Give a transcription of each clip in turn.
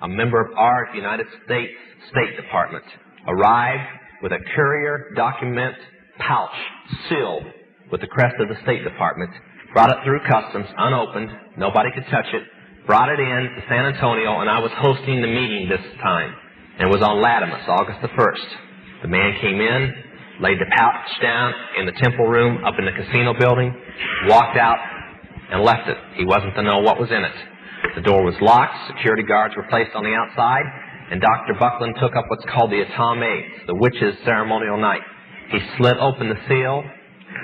a member of our United States State Department, arrived with a courier document pouch sealed with the crest of the State Department, brought it through customs, unopened, nobody could touch it, brought it in to San Antonio, and I was hosting the meeting this time. And it was on Latimus, August the 1st. The man came in, laid the pouch down in the temple room up in the casino building, walked out, and left it. He wasn't to know what was in it. The door was locked, security guards were placed on the outside, and Dr. Buckland took up what's called the atamé, the witch's ceremonial knife. He slit open the seal,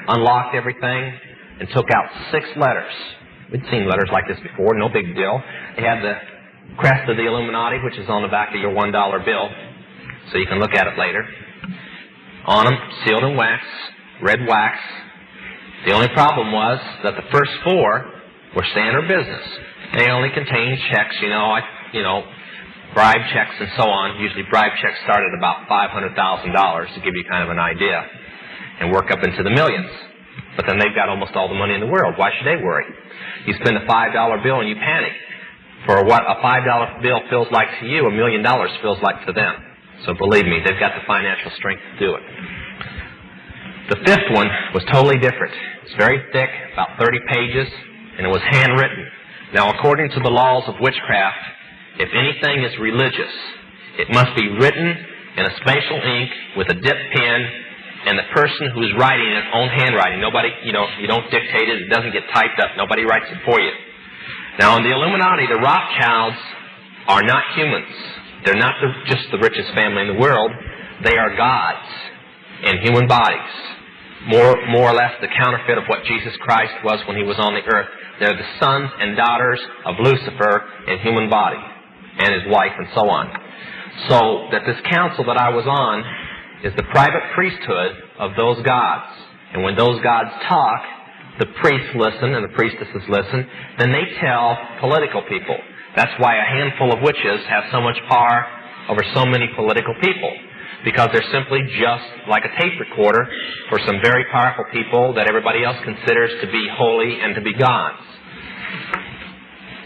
unlocked everything, and took out 6 letters. We'd seen letters like this before, no big deal. They had the crest of the ilumiNATTI, which is on the back of your $1 bill, so you can look at it later. On them, sealed in wax, red wax. The only problem was that the first 4 were standard business. They only contained checks, bribe checks and so on. Usually bribe checks start at about $500,000 to give you kind of an idea and work up into the millions. But then they've got almost all the money in the world. Why should they worry? You spend a $5 bill and you panic. For what a $5 bill feels like to you, $1 million feels like to them. So believe me, they've got the financial strength to do it. The 5th one was totally different. It's very thick, about 30 pages, and it was handwritten. Now, according to the laws of witchcraft, if anything is religious, it must be written in a special ink with a dip pen, and the person who's writing it own handwriting. Nobody, you don't dictate it. It doesn't get typed up. Nobody writes it for you. Now, in the ilumiNATTI, the Rothschilds are not humans. They're not just the richest family in the world. They are gods in human bodies. More or less the counterfeit of what Jesus Christ was when he was on the earth. They're the sons and daughters of Lucifer in human body, and his wife, and so on. So that this council that I was on is the private priesthood of those gods. And when those gods talk, the priests listen and the priestesses listen, then they tell political people. That's why a handful of witches have so much power over so many political people. Because they're simply just like a tape recorder for some very powerful people that everybody else considers to be holy and to be gods.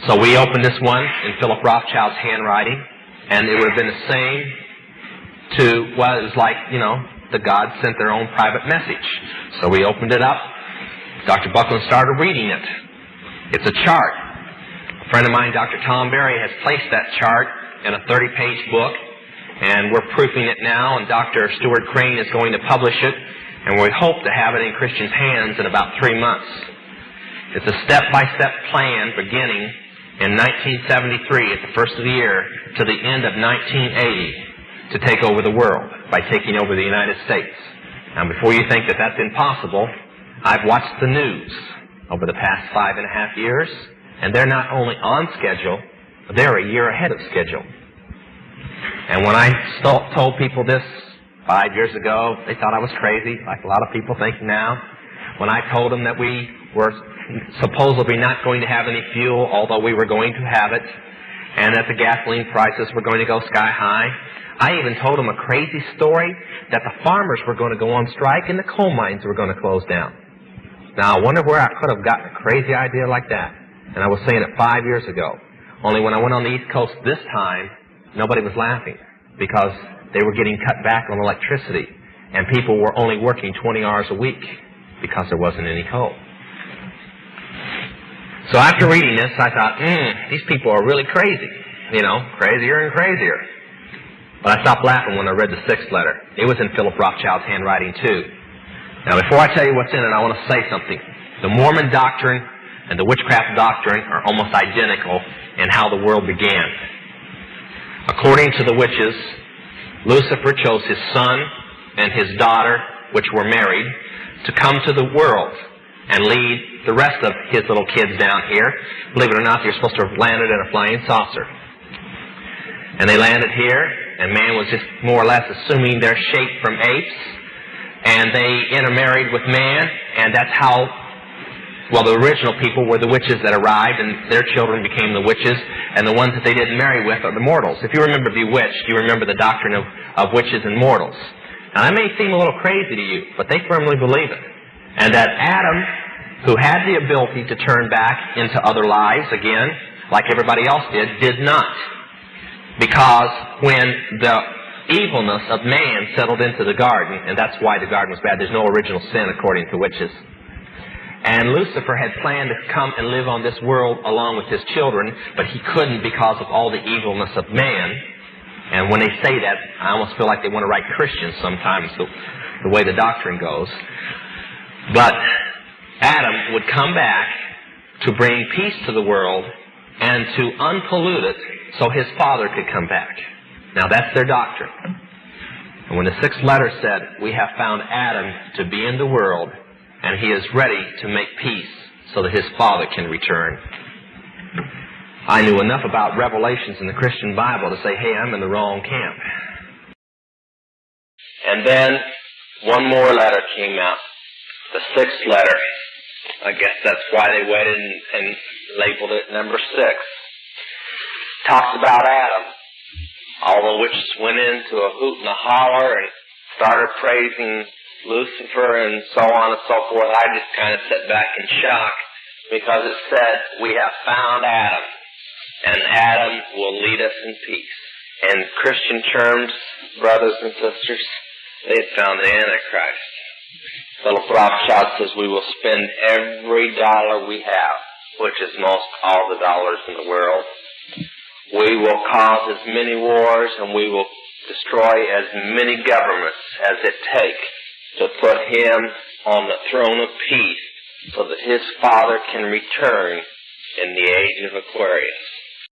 So we opened this one in Philip Rothschild's handwriting, and it would have been the same to what it was like, the gods sent their own private message. So we opened it up. Dr. Buckland started reading it. It's a chart. A friend of mine, Dr. Tom Berry, has placed that chart in a 30-page book, and we're proofing it now, and Dr. Stuart Crane is going to publish it, and we hope to have it in Christians' hands in about 3 months. It's a step-by-step plan beginning in 1973 at the first of the year to the end of 1980 to take over the world by taking over the United States. Now, before you think that that's impossible, I've watched the news over the past 5.5 years, and they're not only on schedule, but they're a year ahead of schedule. And when I told people this 5 years ago, they thought I was crazy, like a lot of people think now. When I told them that we were supposedly not going to have any fuel, although we were going to have it, and that the gasoline prices were going to go sky high, I even told them a crazy story that the farmers were going to go on strike and the coal mines were going to close down. Now, I wonder where I could have gotten a crazy idea like that. And I was saying it 5 years ago. Only when I went on the East Coast this time, nobody was laughing because they were getting cut back on electricity and people were only working 20 hours a week because there wasn't any coal. So after reading this, I thought, these people are really crazy. Crazier and crazier. But I stopped laughing when I read the 6th letter. It was in Philip Rothschild's handwriting too. Now before I tell you what's in it, I want to say something. The Mormon doctrine and the witchcraft doctrine are almost identical in how the world began. According to the witches, Lucifer chose his son and his daughter, which were married, to come to the world and lead the rest of his little kids down here. Believe it or not, they're supposed to have landed in a flying saucer. And they landed here, and man was just more or less assuming their shape from apes, and they intermarried with man, and that's how, the original people were the witches that arrived, and their children became the witches, and the ones that they didn't marry with are the mortals. If you remember Bewitched, you remember the doctrine of witches and mortals. Now, that may seem a little crazy to you, but they firmly believe it. And that Adam, who had the ability to turn back into other lives again, like everybody else did not. Because when the evilness of man settled into the garden, and that's why the garden was bad, there's no original sin according to witches. And Lucifer had planned to come and live on this world along with his children, but he couldn't because of all the evilness of man. And when they say that, I almost feel like they want to write Christians sometimes, the way the doctrine goes. But Adam would come back to bring peace to the world and to unpollute it so his Father could come back. Now that's their doctrine. And when the sixth letter said, we have found Adam to be in the world, and he is ready to make peace so that his Father can return. I knew enough about revelations in the Christian Bible to say, hey, I'm in the wrong camp. And then one more letter came out, the sixth letter. I guess that's why they waited and labeled it number 6. Talks about Adam. All the witches went into a hoot and a holler and started praising Lucifer and so on and so forth. I just kind of sat back in shock because it said, we have found Adam, and Adam will lead us in peace. In Christian terms, brothers and sisters, they found the Antichrist. Philip Rothschild says we will spend every dollar we have, which is most all the dollars in the world. We will cause as many wars and we will destroy as many governments as it takes to put him on the throne of peace so that his Father can return in the age of Aquarius.